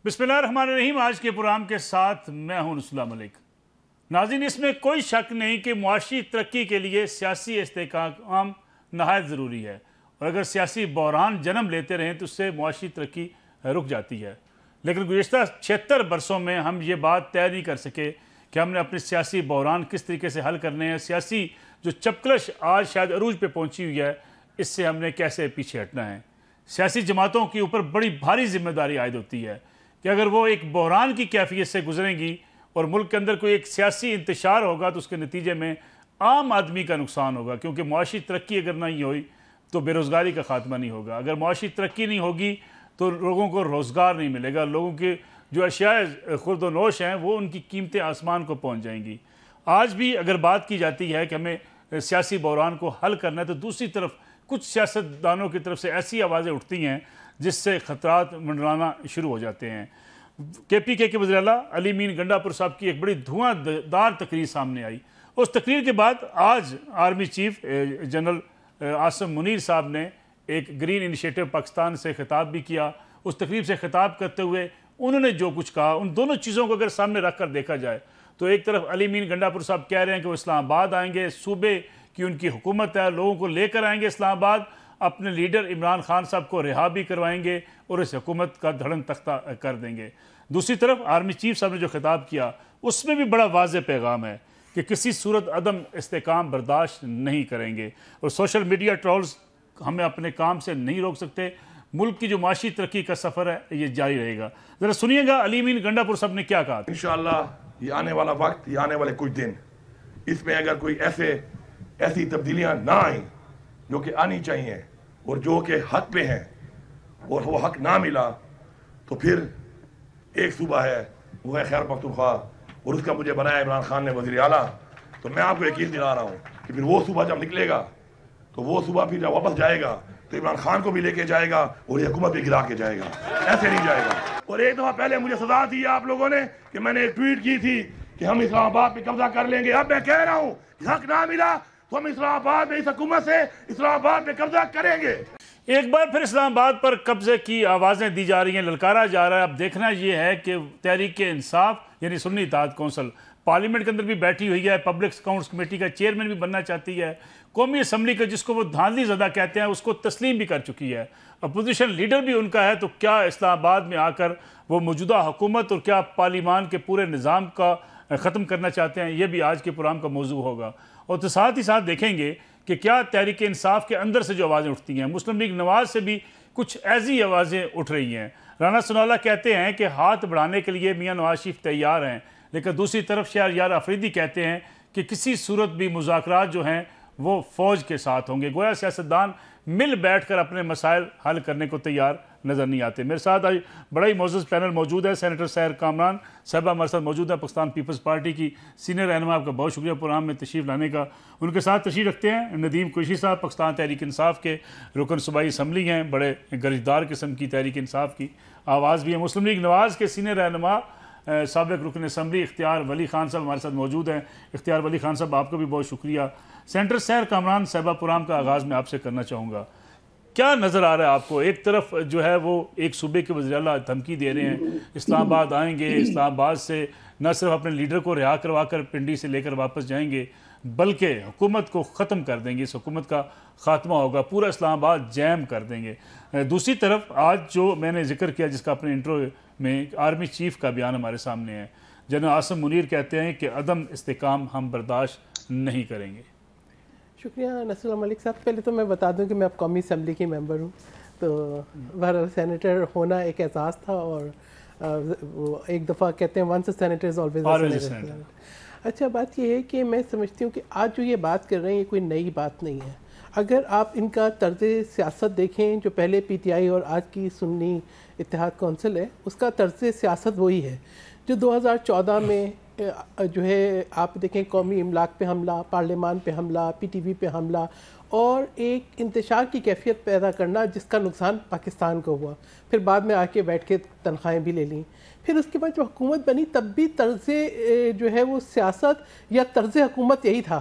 बिस्मिल्लाहिर्रहमानिर्रहीम। आज के प्रोग्राम के साथ मैं हूं रसूलुल्लाह मलिक। नाज़रीन, इसमें कोई शक नहीं कि मुआशी तरक्की के लिए सियासी इस्तेहकाम नहायत ज़रूरी है, और अगर सियासी बहरान जन्म लेते रहें तो उससे मुआशी तरक्की रुक जाती है। लेकिन गुज़िश्ता 76 बरसों में हम ये बात तय नहीं कर सके कि हमने अपने सियासी बहरान किस तरीके से हल करने हैं। सियासी जो चपकलश आज शायद अरूज पे पहुँची हुई है, इससे हमने कैसे पीछे हटना है। सियासी जमातों के ऊपर बड़ी भारी जिम्मेदारी आयद होती है कि अगर वो एक बहरान की कैफियत से गुजरेंगी और मुल्क के अंदर कोई एक सियासी इंतशार होगा तो उसके नतीजे में आम आदमी का नुकसान होगा, क्योंकि मुआशी तरक्की अगर नहीं हुई तो बेरोज़गारी का खात्मा नहीं होगा। अगर मुआशी तरक्की नहीं होगी तो लोगों को रोज़गार नहीं मिलेगा, लोगों के जो अशिया खुर्द व नोश हैं वो उनकी कीमतें आसमान को पहुँच जाएंगी। आज भी अगर बात की जाती है कि हमें सियासी बहरान को हल करना है, तो दूसरी तरफ कुछ सियासतदानों की तरफ से ऐसी आवाज़ें उठती हैं जिससे ख़तरात मंडराना शुरू हो जाते हैं। KPK के वज़ीर आला अली मीन गंडापुर साहब की एक बड़ी धुआंधार तकरीर सामने आई। उस तकरीर के बाद आज army chief general Asim Munir साहब ने एक ग्रीन इनिशिएटिव पाकिस्तान से खिताब भी किया। उस तकरीर से खिताब करते हुए उन्होंने जो कुछ कहा, उन दोनों चीज़ों को अगर सामने रख कर देखा जाए तो एक तरफ अली मीन गंडापुर साहब कह रहे हैं कि वो इस्लामाबाद आएंगे, सूबे की उनकी हुकूमत है, लोगों को लेकर आएंगे इस्लामाबाद, अपने लीडर इमरान खान साहब को रिहा भी करवाएंगे और इस हुकूमत का धड़न तख्ता कर देंगे। दूसरी तरफ आर्मी चीफ साहब ने जो खिताब किया उसमें भी बड़ा वाज़ेह पैगाम है कि किसी सूरत अदम इस्तेकाम बर्दाश्त नहीं करेंगे और सोशल मीडिया ट्रोल्स हमें अपने काम से नहीं रोक सकते। मुल्क की जो माशी तरक्की का सफ़र है ये जारी रहेगा। ज़रा सुनिएगा अली मीन गंडापुर साहब ने क्या कहा। इंशाअल्लाह ये आने वाला वक्त, ये आने वाले कुछ दिन, इसमें अगर कोई ऐसी तब्दीलियाँ ना आई जो कि आनी चाहिए और जो कि हक पे हैं और वो हक ना मिला तो फिर एक सूबा है वो है खैबर पख्तूनख्वा और उसका मुझे बनाया इमरान खान ने वज़ीर आला। तो मैं आपको यकीन दिला रहा हूँ कि फिर वो सूबा जब निकलेगा तो वो सूबा फिर जब वापस जाएगा तो इमरान खान को भी लेके जाएगा और ये हुकूमत भी गिरा के जाएगा, ऐसे नहीं जाएगा। और एक दफ़ा पहले मुझे सजा दी आप लोगों ने कि मैंने एक ट्वीट की थी कि हम इस्लामाबाद पे कब्जा कर लेंगे। अब मैं कह रहा हूँ हक ना मिला तो हम इस्लामाबाद में इस हुकूमत से इस्लामाबाद में कब्जा करेंगे। एक बार फिर इस्लामाबाद पर कब्जे की आवाज़ें दी जा रही हैं, ललकारा जा रहा है। अब देखना यह है कि तहरीक इंसाफ यानी सुन्नी इत्तेहाद कौंसिल पार्लियामेंट के अंदर भी बैठी हुई है, पब्लिक अकाउंट्स कमेटी का चेयरमैन भी बनना चाहती है, कौमी असम्बली का जिसको वो धांधली ज़दा कहते हैं उसको तस्लीम भी कर चुकी है, अपोजिशन लीडर भी उनका है। तो क्या इस्लामाबाद में आकर वो मौजूदा हुकूमत और क्या पार्लियामान के पूरे निज़ाम का ख़त्म करना चाहते हैं, ये भी आज के प्रोग्राम का मौजू होगा। और तो साथ ही साथ देखेंगे कि क्या तहरीक इंसाफ के अंदर से जो आवाज़ें उठती हैं, मुस्लिम लीग नवाज से भी कुछ ऐसी आवाज़ें उठ रही हैं। राना सनाउल्लाह कहते हैं कि हाथ बढ़ाने के लिए मियाँ नवाज शरीफ तैयार हैं, लेकिन दूसरी तरफ शहरयार अफरीदी कहते हैं कि किसी सूरत भी मुज़ाकरात जो हैं वो फ़ौज के साथ होंगे। गोया सियासतदान मिल बैठ कर अपने मसाइल हल करने को तैयार नज़र नहीं आते। मेरे साथ आज बड़ा ही मोअज़्ज़ज़ पैनल मौजूद है। सेनेटर सैर कामरान साहिबा हमारे साथ मौजूद है, पाकिस्तान पीपल्स पार्टी की सीनियर रहनुमा। आपका बहुत शुक्रिया प्रोग्राम में तशरीफ़ लाने का। उनके साथ तशरीफ़ रखते हैं नदीम कुरैशी साहब, पाकिस्तान तहरीक इंसाफ के रुकन सूबाई असम्बली हैं, बड़े गरजदार किस्म की तहरीक इंसाफ की आवाज़ भी है। मुस्लिम लीग नवाज़ के सीनियर रहनुमा साबिक़ रुकन असम्बली इख्तियार वली खान साहब हमारे साथ मौजूद हैं। इख्तियार वली खान साहब, आपका भी बहुत शुक्रिया। सेंटर सैर कामरान साहिबा, प्रोग्राम का आगाज़ मैं आपसे करना चाहूँगा, क्या नज़र आ रहा है आपको? एक तरफ जो है वो एक सूबे के वज़ीर आला धमकी दे रहे हैं इस्लामाबाद आएंगे, इस्लामाबाद से न सिर्फ अपने लीडर को रिहा करवा कर पिंडी से लेकर वापस जाएंगे बल्कि हुकूमत को ख़त्म कर देंगे, इस हुकूमत का ख़ात्मा होगा, पूरा इस्लामाबाद जैम कर देंगे। दूसरी तरफ आज जो मैंने जिक्र किया जिसका अपने इंट्रो में आर्मी चीफ का बयान हमारे सामने है, जनरल आसिम मुनीर कहते हैं कि अदम इस्तेकाम हम बर्दाश्त नहीं करेंगे। शुक्रिया नसरुल्लाह मलिक साहब। पहले तो मैं बता दूं कि मैं अब कौमी असम्बली की मेंबर हूं, तो बहरहाल सेनेटर होना एक एहसास था और वो एक दफ़ा कहते हैं once a senator is always a senator. अच्छा, बात यह है कि मैं समझती हूँ कि आज जो ये बात कर रहे हैं ये कोई नई बात नहीं है। अगर आप इनका तर्ज सियासत देखें, जो पहले PTI और आज की सुन्नी इत्तेहाद कौंसिल है, उसका तर्ज सियासत वही है जो 2014 में जो है आप देखें कौमी इमलाक पे हमला, पार्लियामान पे हमला, PTV पे हमला और एक इंतशार की कैफियत पैदा करना जिसका नुकसान पाकिस्तान को हुआ। फिर बाद में आके बैठ के तनख्वाहें भी ले लीं। फिर उसके बाद जब हुकूमत बनी तब भी तर्ज़ जो है वो सियासत या तर्ज़ हुकूमत यही था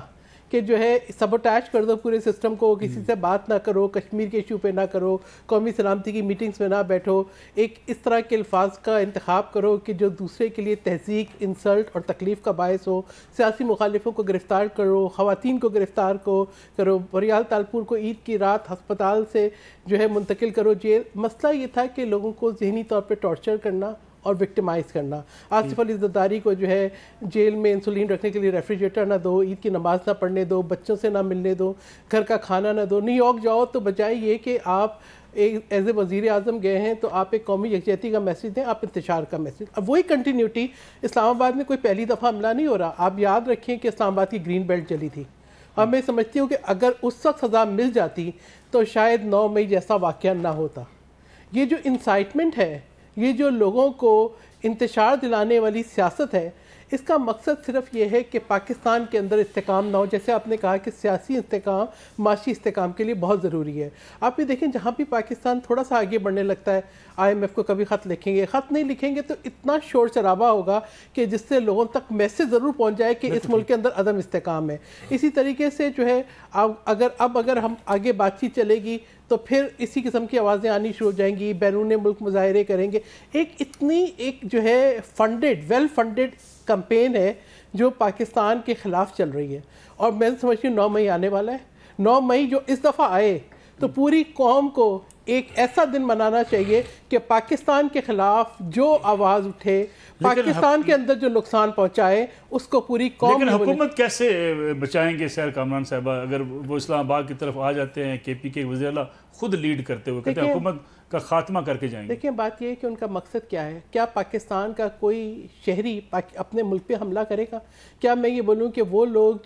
कि जो है सबोटैज कर दो पूरे सिस्टम को, किसी से बात ना करो, कश्मीर के इशू पे ना करो, कौमी सलामती की मीटिंग्स में ना बैठो, एक इस तरह के अल्फाज का इंतखाब करो कि जो दूसरे के लिए तहज़ीक, इंसल्ट और तकलीफ़ का बायस हो, सियासी मुखालिफों को गिरफ़्तार करो, ख़वातीन को गिरफ़्तार करो, बरियाल तालपुर को ईद की रात हस्पताल से जो है मुंतकिल करो जेल। मसला ये था कि लोगों को ज़हनी तौर पर टॉर्चर करना और विक्टिमाइज़ करना। आसिफ अली ज़रदारी को जो है जेल में इंसुलिन रखने के लिए रेफ्रिजरेटर ना दो, ईद की नमाज ना पढ़ने दो, बच्चों से ना मिलने दो, घर का खाना ना दो। न्यूयॉर्क जाओ तो बजाय ये कि आप एक एज ए वज़ीर आज़म गए हैं तो आप एक कौमी यकजहती का मैसेज दें, आप इंतशार का मैसेज। अब वही कंटिन्यूटी इस्लामाबाद में कोई पहली दफ़ा हमला नहीं हो रहा। आप याद रखें कि इस्लामाबाद की ग्रीन बेल्ट चली थी और मैं समझती हूँ कि अगर उस वक्त सज़ा मिल जाती तो शायद 9 मई जैसा वाक़या ना होता। ये जो इंसाइटमेंट है, ये जो लोगों को इंतशार दिलाने वाली सियासत है, इसका मकसद सिर्फ ये है कि पाकिस्तान के अंदर इस्तेकाम ना हो। जैसे आपने कहा कि सियासी इस्तेकाम माशी इस्तेकाम के लिए बहुत ज़रूरी है। आप ये देखें, जहाँ भी पाकिस्तान थोड़ा सा आगे बढ़ने लगता है, IMF को कभी ख़त लिखेंगे, ख़त नहीं लिखेंगे तो इतना शोर शराबा होगा कि जिससे लोगों तक मैसेज ज़रूर पहुँच जाए कि इस मुल्क के अंदर अदम इस्तेकाम है। इसी तरीके से जो है अगर हम आगे बातचीत चलेगी तो फिर इसी किस्म की आवाज़ें आनी शुरू हो जाएंगी, बैरून मुल्क मुजाहरे करेंगे। एक जो है वेल फंडेड कैंपेन है जो पाकिस्तान के ख़िलाफ़ चल रही है। और मैं समझती हूँ 9 मई आने वाला है। 9 मई जो इस दफ़ा आए तो पूरी कौम को एक ऐसा दिन मनाना चाहिए कि पाकिस्तान के ख़िलाफ़ जो आवाज़ उठे, पाकिस्तान के अंदर जो नुकसान पहुँचाए, उसको पूरी कौम। लेकिन हुकूमत कैसे बचाएंगे सैर कामरान साहबा, अगर वो इस्लामाबाद की तरफ आ जाते हैं, KP के वज़ीर आला खुद लीड करते हुए कहते हैं हुकूमत का खात्मा करके जाएंगे। देखिए, बात यह है कि उनका मकसद क्या है। क्या पाकिस्तान का कोई शहरी अपने मुल्क पे हमला करेगा? क्या मैं ये बोलूँ कि वो लोग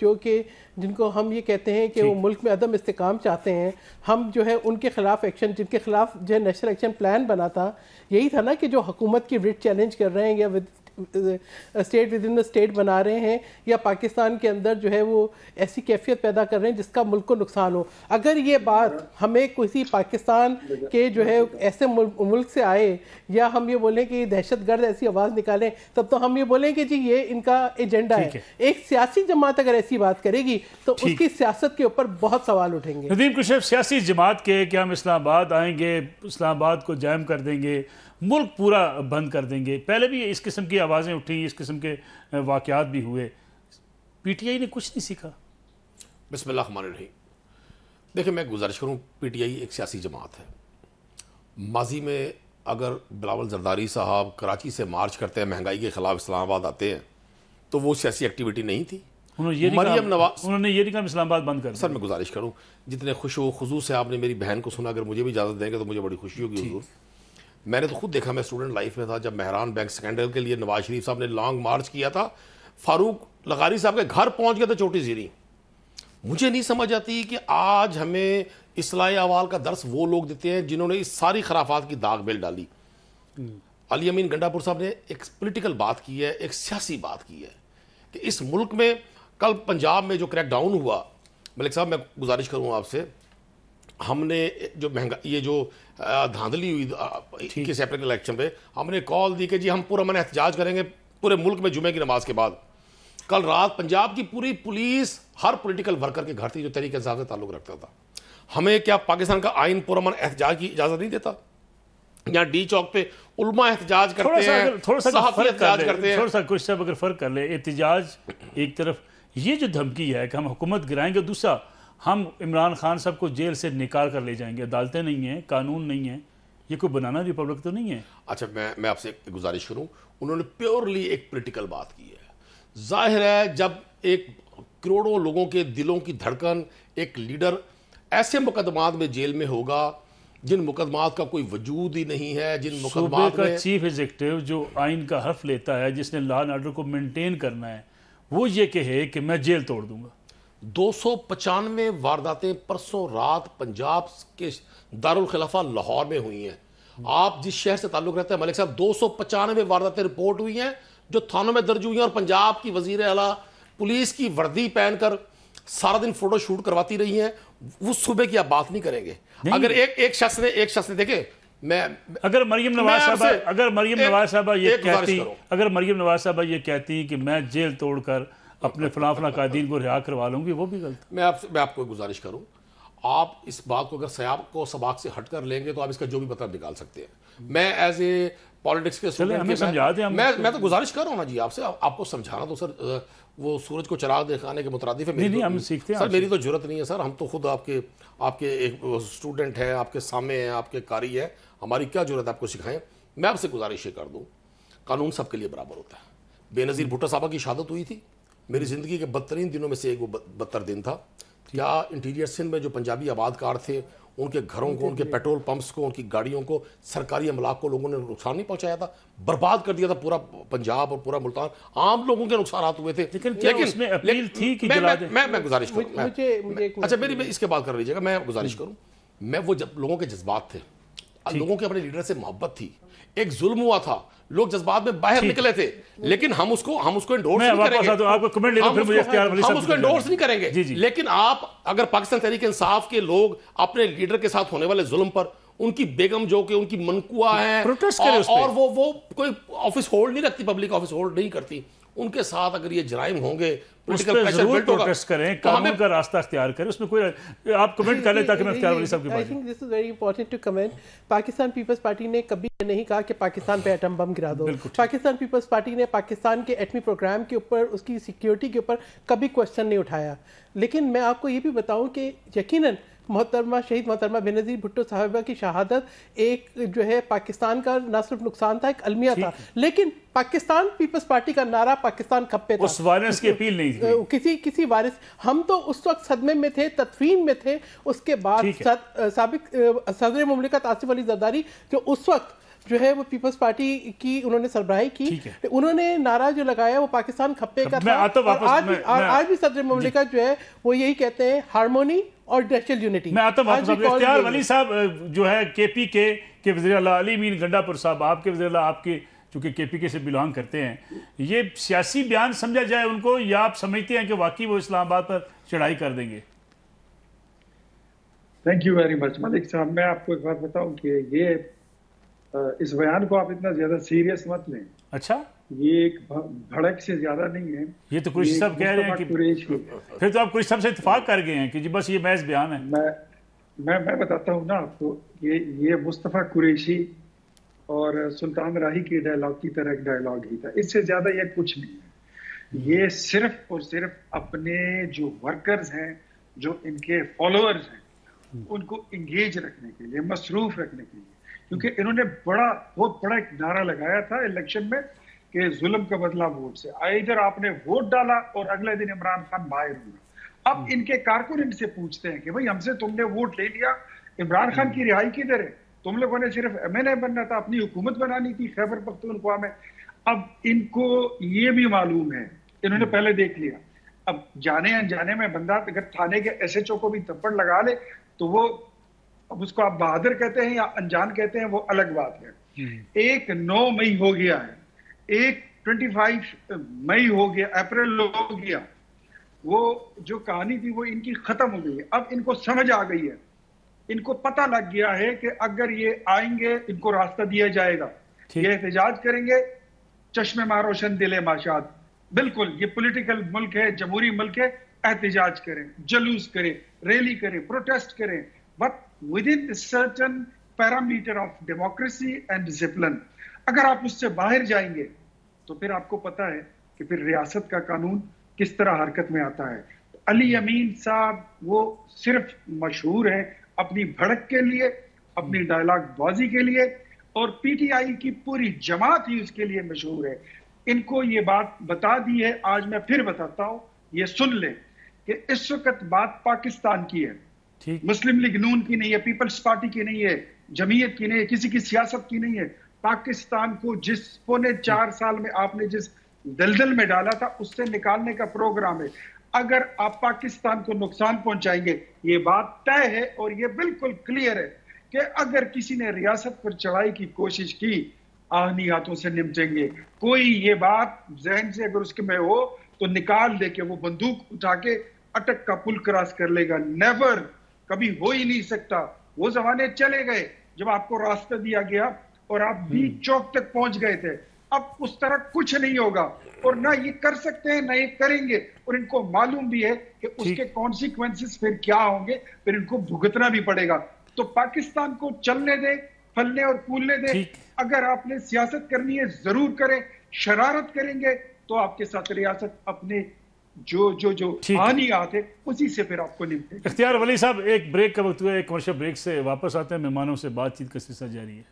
जिनको हम ये कहते हैं कि वो मुल्क में अदम इस्तेकाम चाहते हैं, हम जो है उनके खिलाफ एक्शन, जिनके खिलाफ जो है नेशनल एक्शन प्लान बना था, यही था ना कि जो हुकूमत की रिट चैलेंज कर रहे हैं या state with in the state बना रहे हैं, या पाकिस्तान के अंदर जो है वो ऐसी कैफियत पैदा कर रहे हैं जिसका मुल्क को नुकसान हो। अगर ये बात हमें किसी पाकिस्तान के जो है ऐसे मुल्क से आए, या हम ये बोलें कि दहशतगर्द ऐसी आवाज़ निकालें, तब तो हम ये बोलें कि जी ये इनका एजेंडा है। एक सियासी जमात अगर ऐसी बात करेगी तो उसकी सियासत के ऊपर बहुत सवाल उठेंगे। नदीम कुशैफ, सियासी जमात के कि हम इस्लामाबाद आएंगे, इस्लामाबाद को जैम कर देंगे, मुल्क पूरा बंद कर देंगे, पहले भी इस किस्म की आवाज़ें उठी, इस किस्म के वाक़यात भी हुए, PTI ने कुछ नहीं सीखा। बिस्मिल्लाहिर्रहमानिर्रहीम। देखिए, मैं गुजारिश करूँ, PTI एक सियासी जमात है। माजी में अगर बिलावल जरदारी साहब कराची से मार्च करते हैं, महंगाई के ख़िलाफ़ इस्लामाबाद आते हैं, तो वो सियासी एक्टिविटी नहीं थी। मरियम नवाज उन्होंने ये नहीं कहा इस्लामाबाद बंद कर। सर, मैं गुजारिश करूँ, जितने खुशो खुजू से आपने मेरी बहन को सुना, अगर मुझे भी इजाज़त देंगे तो मुझे बड़ी खुशी होगी हुजूर। मैंने तो खुद देखा, मैं स्टूडेंट लाइफ में था जब मेहरान बैंक स्कैंडल के लिए नवाज शरीफ साहब ने लॉन्ग मार्च किया था, फारूक लगारी साहब के घर पहुंच गए थे चोटी ज़ीरी। मुझे नहीं समझ आती कि आज हमें इस्लाही अवाल का दर्स वो लोग देते हैं जिन्होंने इस सारी खराफात की दाग बेल डाली। अली अमीन गंडापुर साहब ने एक पॉलिटिकल बात की है, एक सियासी बात की है कि इस मुल्क में कल पंजाब में जो क्रैकडाउन हुआ, मलिक साहब मैं गुजारिश करूँ आपसे, हमने जो ये जो धांधली हुई 21 अप्रैल के इलेक्शन पे, हमने कॉल दी कि जी हम पुरअमन एहतजाज करेंगे पूरे मुल्क में जुमे की नमाज के बाद। कल रात पंजाब की पूरी पुलिस हर पॉलिटिकल वर्कर के घर थी जो तहरीक इंसाफ से ताल्लुक रखता था। हमें क्या पाकिस्तान का आइन पुरअमन एहतजाज की इजाज़त नहीं देता? यहाँ D चौक पे उल्मा एहतजाज करते हैं, सहाफ़ी एहतजाज करते हैं। थोड़ा सा कुछ सब अगर फ़र्क कर ले, एहतजाज एक तरफ, ये जो धमकी है कि हम हुकूमत गिराएंगे, दूसरा हम इमरान खान साहब को जेल से निकाल कर ले जाएंगे, अदालतें नहीं हैं, कानून नहीं है, ये कोई बनाना रिपब्लिक तो नहीं है। अच्छा, मैं आपसे एक गुजारिश करूं, उन्होंने प्योरली एक पॉलिटिकल बात की है। जाहिर है जब एक करोड़ों लोगों के दिलों की धड़कन एक लीडर ऐसे मुकदमात में जेल में होगा जिन मुकदमात का कोई वजूद ही नहीं है, जिन मुकदमात का चीफ एग्जीक्यूटिव जो आइन का हर्फ लेता है, जिसने लॉ एंड ऑर्डर को मेंटेन करना है, वो ये कहे कि मैं जेल तोड़ दूंगा। 295 वारदातें परसों रात पंजाब के दारुल खिलाफा लाहौर में हुई हैं। आप जिस शहर से ताल्लुक रहते हैं मलिक साहब, 295 वारदातें रिपोर्ट हुई हैं जो थानों में दर्ज हुई हैं, और पंजाब की वजीर आला पुलिस की वर्दी पहनकर सारा दिन फोटो शूट करवाती रही हैं। उस सूबे की आप बात नहीं करेंगे। अगर एक शख्स ने देखे, अगर मरियम नवाज साहबा ये कहती कि मैं जेल तोड़कर अपने फला कायदीन को रिहा करवा लूंगी, वो भी गलत। मैं आपको गुजारिश करूं, आप इस बात को अगर सयाब को सबाक से हट कर लेंगे तो आप इसका जो भी मतलब निकाल सकते हैं। मैं एज ए पॉलिटिक्स के स्टूडेंट मैं तो गुजारिश कर रहा हूं ना जी आपसे, आपको समझाना तो सर वो सूरज को चिराग दिखाने के मुतरादिफ है। नहीं, हम सीखते हैं सर, मेरी तो जरूरत नहीं है सर, हम तो खुद आपके एक स्टूडेंट हैं, आपके सामने हैं, आपके कारी है, हमारी क्या जरूरत है आपको सिखाएं। मैं आपसे गुजारिश ये कर दूं, कानून सबके लिए बराबर होता है। बेनज़ीर भुट्टो साहबा की शहादत हुई थी, मेरी ज़िंदगी के बदतरीन दिनों में से एक वो बदतर दिन था। क्या इंटीरियर सिंध में जो पंजाबी आबादकार थे, उनके घरों को, उनके पेट्रोल पंप्स को, उनकी गाड़ियों को, सरकारी अमलाक को लोगों ने नुकसान नहीं पहुंचाया था? बर्बाद कर दिया था पूरा पंजाब और पूरा मुल्तान, आम लोगों के नुकसान हुए थे। लेकिन उसमें अपील थी कि मैं गुजारिश करूँ, अच्छा मेरी इसके बात कर लीजिएगा, मैं गुजारिश करूँ, मैं वो जब लोगों के जज्बात थे, लोगों के अपने लीडर से मोहब्बत थी, एक जुल्म हुआ था, लोग जज्बात में बाहर निकले थे, लेकिन हम उसको इंडोर्स नहीं करेंगे। आपको कमेंट ले लो, फिर मुझे इख्तियार वली हम उसको इंडोर्स नहीं करेंगे। लेकिन आप अगर पाकिस्तान तहरीक इंसाफ के लोग अपने लीडर के साथ होने वाले जुल्म पर, उनकी बेगम जो कि उनकी मनकुआ है और वो कोई ऑफिस होल्ड नहीं रखती, पब्लिक ऑफिस होल्ड नहीं करती, उनके साथ अगर ये जराइम होंगे, पॉलिटिकल प्रेशर बिल्ड होगा, प्रोटेस्ट करें, कानून का रास्ता इख्तियार करें, उसमें कोई आप कमेंट कर लें ताकि मैं इख्तियार वली साहब की बात। I think this is very important to comment. Pakistan Peoples Party ने कभी नहीं कहा कि पाकिस्तान पे एटम बम गिरा दो। पाकिस्तान पीपल्स पार्टी ने पाकिस्तान के एटमी प्रोग्राम के ऊपर, उसकी सिक्योरिटी के ऊपर कभी क्वेश्चन नहीं उठाया। लेकिन मैं आपको ये भी बताऊं कि यकीनन शहीद मोहतरमा बेनज़ीर भुट्टो साहिबा की शहादत एक जो है पाकिस्तान का न सिर्फ नुकसान था, एक अलमिया था, लेकिन पाकिस्तान पीपल्स पार्टी का नारा पाकिस्तान खप्पे था, उस वायरस की अपील नहीं थी किसी वायरस। हम तो उस वक्त सदमे में थे, तदफीन में थे। उसके बाद साबिक सदर मुमलिकत आसिफ अली जरदारी जो उस वक्त जो है वो पीपल्स पार्टी की उन्होंने सरबराही की, उन्होंने नारा जो लगाया वो पाकिस्तान खप्पे का था। और आज भी सदर मुमलिकत जो है वो यही कहते हैं, हार्मोनी और नेशनल यूनिटी। मैं आता हूं इख्तियार वली साहब जो है केपी के वज़ीर आला अली मीन गंडापुर साहब, आपके वज़ीर आला, आपके चूंकि केपीके से बिलोंग करते हैं, ये सियासी बयान समझा जाए उनको, या आप समझते हैं कि वाकई वो इस्लामाबाद पर चढ़ाई कर देंगे? Thank you very much Malik साहब। मैं आपको एक बात बताऊं कि ये इस बयान को आप इतना ज्यादा सीरियस मत लें। अच्छा, ये एक भड़क से ज्यादा नहीं है। ये तो कुछ सब कह रहे हैं कि फिर तो आप कुछ सबसे इत्तेफाक कर गए हैं कि जी बस ये महज बयान है। मैं बताता हूँ ना आपको, ये मुस्तफ़ा कुरैशी और सुल्तान राही के डायलॉग की तरह एक डायलॉग ही था, इससे ज्यादा ये कुछ नहीं है। ये सिर्फ और सिर्फ अपने जो वर्कर्स हैं, जो इनके फॉलोअर्स हैं, उनको इंगेज रखने के लिए, मसरूफ रखने के लिए, क्योंकि इन्होंने बहुत बड़ा एक नारा लगाया था इलेक्शन में कि जुल्म का बदला वोट से। इधर आपने वोट डाला और अगले दिन इमरान खान बाहर हुआ। अब इनके कारकुन इनसे पूछते हैं कि भाई हमसे तुमने वोट ले लिया, इमरान खान की रिहाई किधर है? तुम लोगों ने सिर्फ MNA बनना था, अपनी हुकूमत बनानी थी खैबर पख्तूनख्वा में। अब इनको ये भी मालूम है, इन्होंने पहले देख लिया। अब जाने अनजाने में बंदा अगर थाने के SHO को भी थप्पड़ लगा ले तो वो, अब उसको आप बहादुर कहते हैं या अनजान कहते हैं, वो अलग बात है। एक 9 मई हो गया है, एक 25 मई हो गया, अप्रैल हो गया, वो जो कहानी थी वो इनकी खत्म हो गई है। अब इनको समझ आ गई है, इनको पता लग गया है कि अगर ये आएंगे इनको रास्ता दिया जाएगा, ये एहतजाज करेंगे, चश्मे मारोशन दिले माशाद। बिल्कुल, ये पॉलिटिकल मुल्क है, जमहूरी मुल्क है, एहतजाज करें, जलूस करें, रैली करें, प्रोटेस्ट करें, but within certain parameter of democracy and discipline. अगर आप उससे बाहर जाएंगे तो फिर आपको पता है कि फिर रियासत का कानून किस तरह हरकत में आता है। अली अमीन साहब वो सिर्फ मशहूर है अपनी भड़क के लिए, अपनी डायलॉग बाजी के लिए, और PTI की पूरी जमात ही उसके लिए मशहूर है। इनको ये बात बता दी है, आज मैं फिर बताता हूं, ये सुन ले कि इस वक्त बात पाकिस्तान की है, मुस्लिम लीग नून की नहीं है, पीपल्स पार्टी की नहीं है, जमीयत की नहीं है, किसी की सियासत की नहीं है। पाकिस्तान को जिस 4.25 साल में आपने जिस दलदल में डाला था, उससे निकालने का प्रोग्राम है। अगर आप पाकिस्तान को नुकसान पहुंचाएंगे, ये बात तय है और ये बिल्कुल क्लियर है कि अगर किसी ने रियासत पर चढ़ाई की कोशिश की, आहनी हाथों से निपटेंगे। कोई ये बात जहन से अगर उसके में हो तो निकाल दे के वो बंदूक उठा के अटक का पुल क्रॉस कर लेगा। नेवर, कभी हो ही नहीं सकता। वो जमाने चले गए जब आपको रास्ता दिया गया और आप बीच चौक तक पहुंच गए थे। अब उस तरह कुछ नहीं होगा, और ना ये कर सकते हैं ना ये करेंगे, और इनको मालूम भी है कि उसके कॉन्सिक्वेंसेस फिर क्या होंगे, फिर इनको भुगतना भी पड़ेगा। तो पाकिस्तान को चलने दे, फलने और फूलने दे। अगर आपने सियासत करनी है जरूर करें, शरारत करेंगे तो आपके साथ रियासत अपने जो हानियात है उसी से फिर आपको निपटेगी। इख्तियार वली साहब, एक ब्रेक का वक्त हुआ है, एक कमर्शियल ब्रेक से वापस आते हैं, मेहमानों से बातचीत का सिलसिला जारी है।